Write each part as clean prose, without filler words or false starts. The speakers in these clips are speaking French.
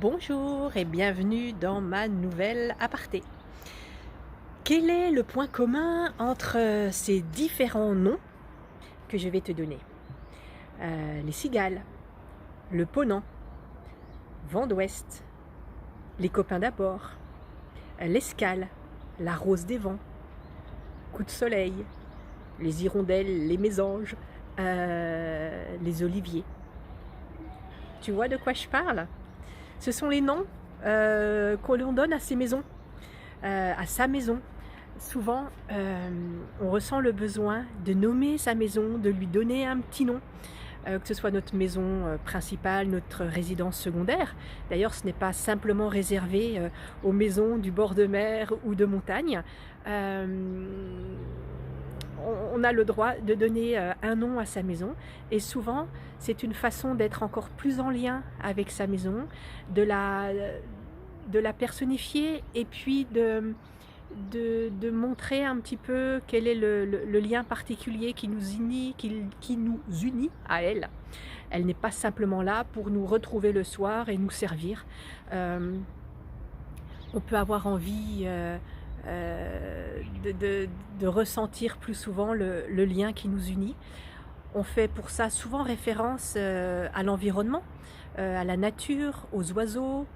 Bonjour et bienvenue dans ma nouvelle aparté. Quel est le point commun entre ces différents noms que je vais te donner? Les cigales, le ponant, vent d'ouest, les copains d'abord, l'escale, la rose des vents, coup de soleil, les hirondelles, les mésanges, les oliviers. Tu vois de quoi je parle? Ce sont les noms qu'on l'on donne à ces maisons, à sa maison. Souvent, on ressent le besoin de nommer sa maison, de lui donner un petit nom, que ce soit notre maison principale, notre résidence secondaire. D'ailleurs, ce n'est pas simplement réservé aux maisons du bord de mer ou de montagne. On a le droit de donner un nom à sa maison, et souvent c'est une façon d'être encore plus en lien avec sa maison, de la personnifier, et puis de montrer un petit peu quel est le lien particulier qui nous unit à elle. Elle n'est pas simplement là pour nous retrouver le soir et nous servir. On peut avoir envie de ressentir plus souvent le lien qui nous unit. On fait pour ça souvent référence à l'environnement, à la nature, aux oiseaux,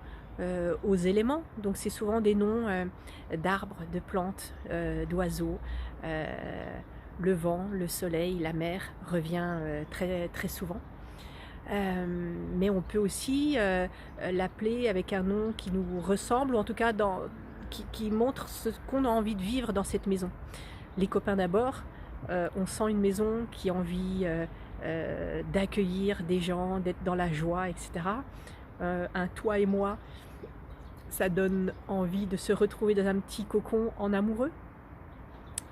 aux éléments. Donc c'est souvent des noms d'arbres, de plantes, d'oiseaux. Le vent, le soleil, la mer revient très, très souvent. Mais on peut aussi l'appeler avec un nom qui nous ressemble, ou en tout cas qui montre ce qu'on a envie de vivre dans cette maison. Les copains d'abord, on sent une maison qui a envie d'accueillir des gens, d'être dans la joie, etc. Un toi et moi, ça donne envie de se retrouver dans un petit cocon en amoureux.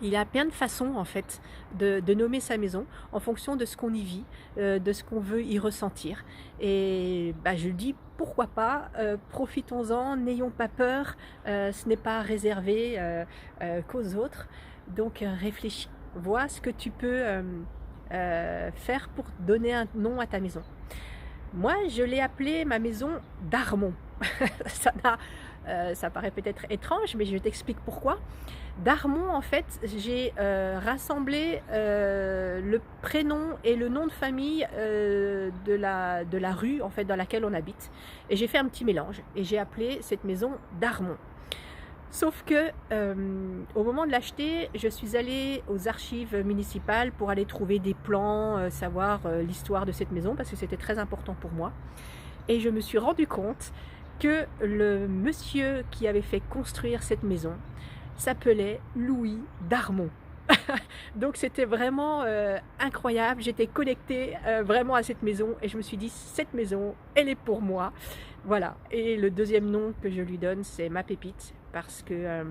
Il y a plein de façons en fait de nommer sa maison en fonction de ce qu'on y vit, de ce qu'on veut y ressentir. Et je dis pourquoi pas, profitons-en, n'ayons pas peur, ce n'est pas réservé qu'aux autres. Donc réfléchis, vois ce que tu peux faire pour donner un nom à ta maison. Moi, je l'ai appelée ma maison Darmon. Ça paraît peut-être étrange, mais je t'explique pourquoi. Darmon, en fait, j'ai rassemblé le prénom et le nom de famille de la rue en fait, dans laquelle on habite. Et j'ai fait un petit mélange et j'ai appelé cette maison Darmon. Sauf que au moment de l'acheter, je suis allée aux archives municipales pour aller trouver des plans, savoir l'histoire de cette maison, parce que c'était très important pour moi. Et je me suis rendu compte que le monsieur qui avait fait construire cette maison s'appelait Louis Darmon. Donc c'était vraiment incroyable, j'étais connectée vraiment à cette maison, et je me suis dit, cette maison, elle est pour moi. Voilà, et le deuxième nom que je lui donne, c'est ma pépite, parce que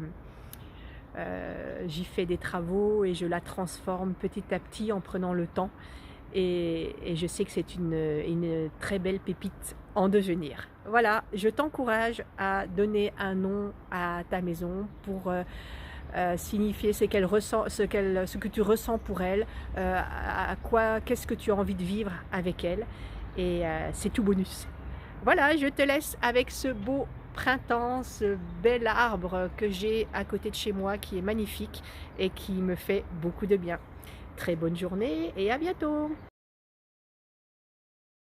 j'y fais des travaux et je la transforme petit à petit en prenant le temps, et je sais que c'est une très belle pépite en devenir. Voilà, je t'encourage à donner un nom à ta maison pour signifier ce qu'elle ressent, ce que tu ressens pour elle, qu'est-ce que tu as envie de vivre avec elle, et c'est tout bonus. Voilà, je te laisse avec ce beau printemps, ce bel arbre que j'ai à côté de chez moi qui est magnifique et qui me fait beaucoup de bien. Très bonne journée et à bientôt!